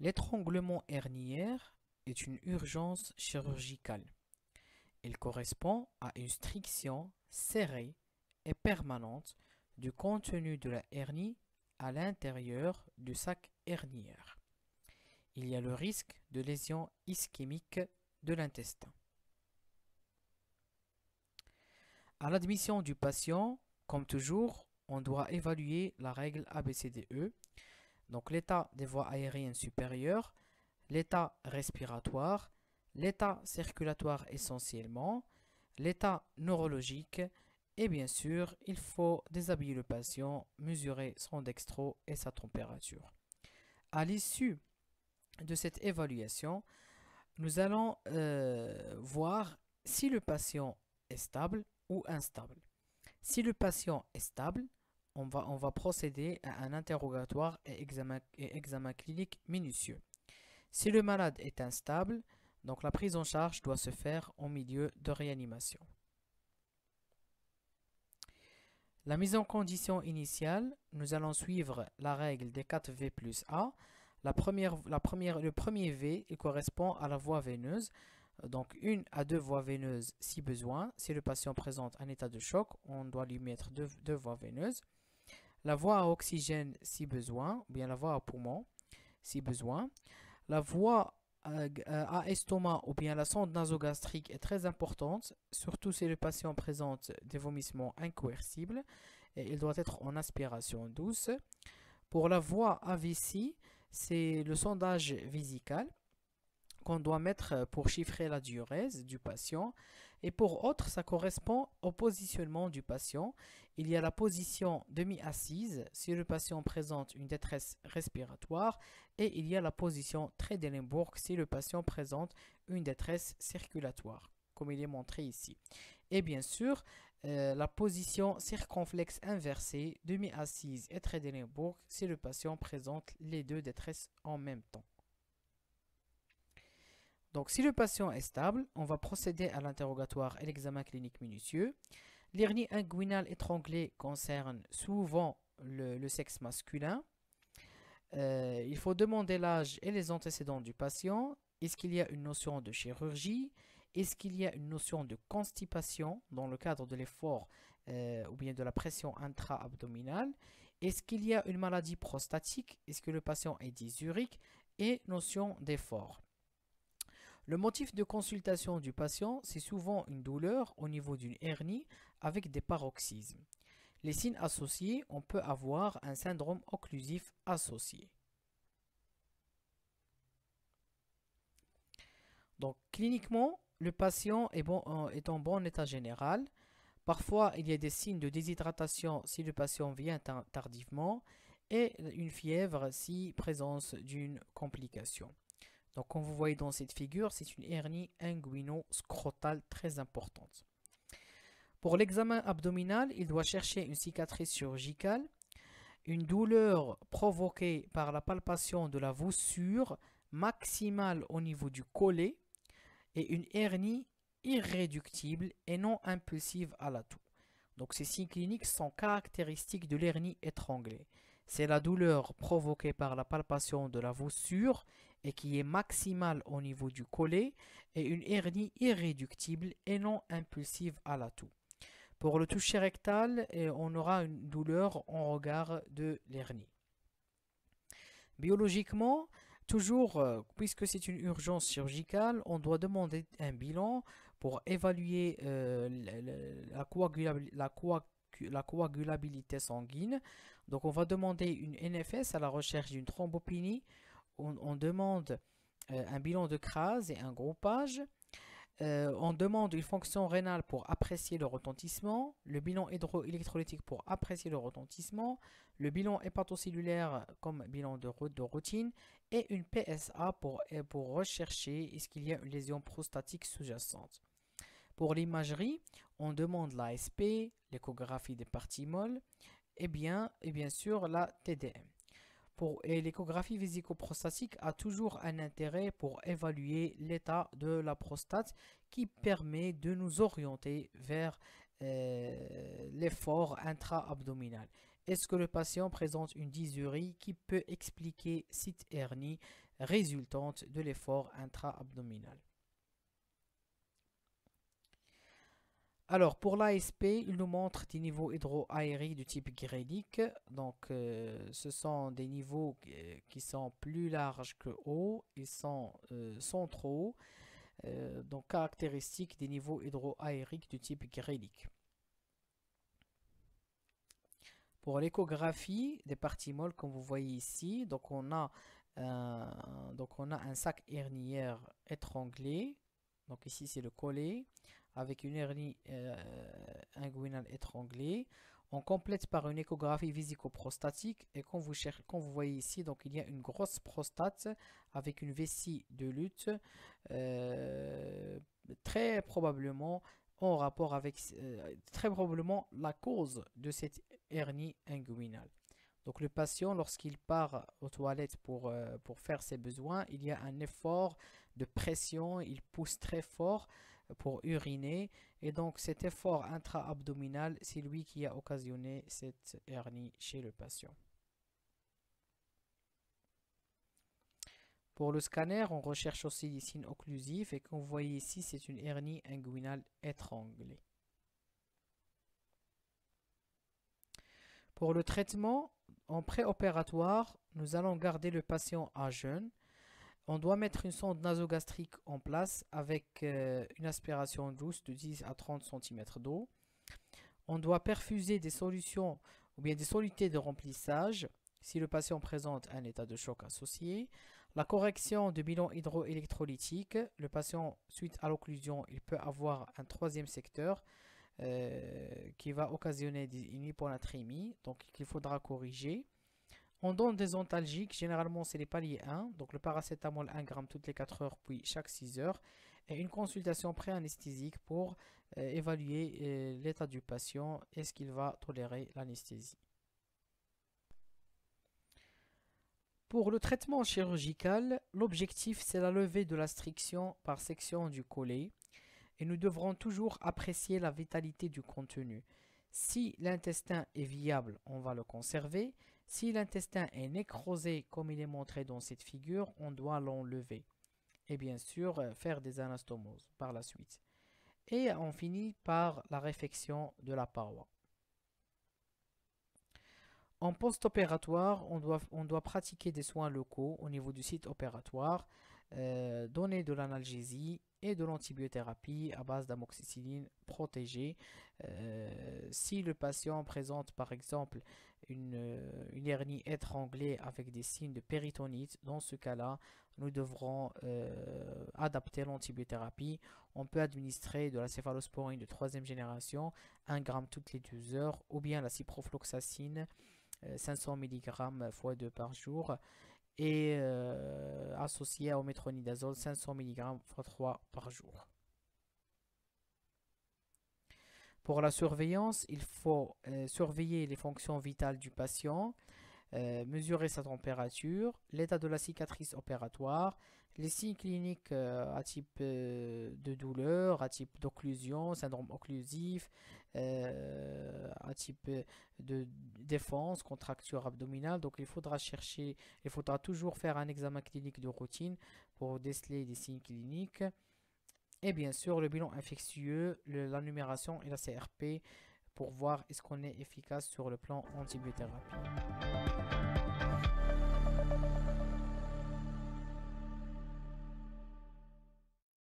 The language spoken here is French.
L'étranglement herniaire est une urgence chirurgicale. Il correspond à une striction serrée et permanente du contenu de la hernie à l'intérieur du sac herniaire. Il y a le risque de lésion ischémique de l'intestin. À l'admission du patient, comme toujours, on doit évaluer la règle ABCDE, donc l'état des voies aériennes supérieures, l'état respiratoire, l'état circulatoire essentiellement, l'état neurologique et bien sûr, il faut déshabiller le patient, mesurer son dextro et sa température. À l'issue de cette évaluation, nous allons voir si le patient est stable ou instable. Si le patient est stable, on va procéder à un interrogatoire et examen clinique minutieux. Si le malade est instable, donc la prise en charge doit se faire en milieu de réanimation. La mise en condition initiale, nous allons suivre la règle des 4 V plus A. Le premier V il correspond à la voie veineuse, donc 1 à 2 voies veineuses si besoin. Si le patient présente un état de choc, on doit lui mettre deux voies veineuses. La voie à oxygène si besoin, ou bien la voie à poumon si besoin. La voie à estomac ou bien la sonde nasogastrique est très importante, surtout si le patient présente des vomissements incoercibles et il doit être en aspiration douce. Pour la voie à vessie, c'est le sondage vésical qu'on doit mettre pour chiffrer la diurèse du patient. Et pour autre, ça correspond au positionnement du patient. Il y a la position demi-assise si le patient présente une détresse respiratoire et il y a la position Trendelenburg si le patient présente une détresse circulatoire, comme il est montré ici. Et bien sûr, la position circonflexe inversée, demi-assise et Trendelenburg si le patient présente les deux détresses en même temps. Donc, si le patient est stable, on va procéder à l'interrogatoire et l'examen clinique minutieux. L'hernie inguinale étranglée concerne souvent le sexe masculin. Il faut demander l'âge et les antécédents du patient. Est-ce qu'il y a une notion de chirurgie? Est-ce qu'il y a une notion de constipation dans le cadre de l'effort ou bien de la pression intra-abdominale? Est-ce qu'il y a une maladie prostatique? Est-ce que le patient est dysurique? Et notion d'effort. Le motif de consultation du patient, c'est souvent une douleur au niveau d'une hernie avec des paroxysmes. Les signes associés, on peut avoir un syndrome occlusif associé. Donc, cliniquement, le patient est en bon état général. Parfois, il y a des signes de déshydratation si le patient vient tardivement et une fièvre si présence d'une complication. Donc, comme vous voyez dans cette figure, c'est une hernie inguino-scrotale très importante. Pour l'examen abdominal, il doit chercher une cicatrice chirurgicale, une douleur provoquée par la palpation de la voussure maximale au niveau du collet et une hernie irréductible et non impulsive à la toux. Donc, ces signes cliniques sont caractéristiques de l'hernie étranglée. C'est la douleur provoquée par la palpation de la voussure et qui est maximale au niveau du collet et une hernie irréductible et non impulsive à la toux. Pour le toucher rectal, on aura une douleur en regard de l'hernie. Biologiquement, toujours, puisque c'est une urgence chirurgicale, on doit demander un bilan pour évaluer la coagulabilité sanguine. Donc, on va demander une NFS à la recherche d'une thrombopénie. On demande un bilan de Kras et un groupage. On demande une fonction rénale pour apprécier le retentissement, le bilan hydroélectrolytique pour apprécier le retentissement, le bilan hépatocellulaire comme bilan de routine et une PSA pour rechercher est-ce qu'il y a une lésion prostatique sous-jacente. Pour l'imagerie, on demande l'ASP, l'échographie des parties molles et bien sûr la TDM. Et l'échographie vésico-prostatique a toujours un intérêt pour évaluer l'état de la prostate qui permet de nous orienter vers l'effort intra-abdominal. Est-ce que le patient présente une dysurie qui peut expliquer cette hernie résultante de l'effort intra-abdominal. Alors, pour l'ASP, il nous montre des niveaux hydroaériques du type grélique. Donc, ce sont des niveaux qui sont plus larges que hauts. Ils sont centraux. Donc, caractéristiques des niveaux hydroaériques du type grélique. Pour l'échographie des parties molles, comme vous voyez ici, donc on a un sac herniaire étranglé. Donc ici, c'est le collet avec une hernie inguinale étranglée. On complète par une échographie vésico-prostatique et comme vous voyez ici, donc il y a une grosse prostate avec une vessie de lutte, très probablement en rapport avec très probablement la cause de cette hernie inguinale. Donc le patient, lorsqu'il part aux toilettes pour faire ses besoins, il y a un effort de pression, il pousse très fort pour uriner et donc cet effort intra-abdominal, c'est lui qui a occasionné cette hernie chez le patient. Pour le scanner, on recherche aussi les signes occlusifs et comme vous voyez ici, c'est une hernie inguinale étranglée. Pour le traitement, en préopératoire, nous allons garder le patient à jeun. On doit mettre une sonde nasogastrique en place avec une aspiration douce de 10 à 30 cm d'eau. On doit perfuser des solutions ou bien des solutés de remplissage si le patient présente un état de choc associé. La correction de bilan hydroélectrolytique. Le patient, suite à l'occlusion, il peut avoir un troisième secteur qui va occasionner une hyponatrémie, donc qu'il faudra corriger. On donne des antalgiques, généralement c'est les paliers 1, donc le paracétamol 1 g toutes les 4 heures puis chaque 6 heures, et une consultation pré-anesthésique pour évaluer l'état du patient, est-ce qu'il va tolérer l'anesthésie. Pour le traitement chirurgical, l'objectif c'est la levée de la striction par section du collet, et nous devrons toujours apprécier la vitalité du contenu. Si l'intestin est viable, on va le conserver. Si l'intestin est nécrosé, comme il est montré dans cette figure, on doit l'enlever. Et bien sûr, faire des anastomoses par la suite. Et on finit par la réfection de la paroi. En post-opératoire, on doit pratiquer des soins locaux au niveau du site opératoire, donner de l'analgésie et de l'antibiothérapie à base d'amoxicilline protégée. Si le patient présente par exemple une hernie étranglée avec des signes de péritonite, dans ce cas-là, nous devrons adapter l'antibiothérapie. On peut administrer de la céphalosporine de 3e génération, 1 g toutes les 12 heures, ou bien la ciprofloxacine, 500 mg x 2 par jour, et associé au métronidazole 500 mg x 3 par jour. Pour la surveillance, il faut surveiller les fonctions vitales du patient, mesurer sa température, l'état de la cicatrice opératoire, les signes cliniques à type de douleur, à type d'occlusion, syndrome occlusif, à type de défense, contracture abdominale. Donc il faudra toujours faire un examen clinique de routine pour déceler des signes cliniques. Et bien sûr le bilan infectieux, la numération et la CRP pour voir est-ce qu'on est efficace sur le plan antibiothérapie.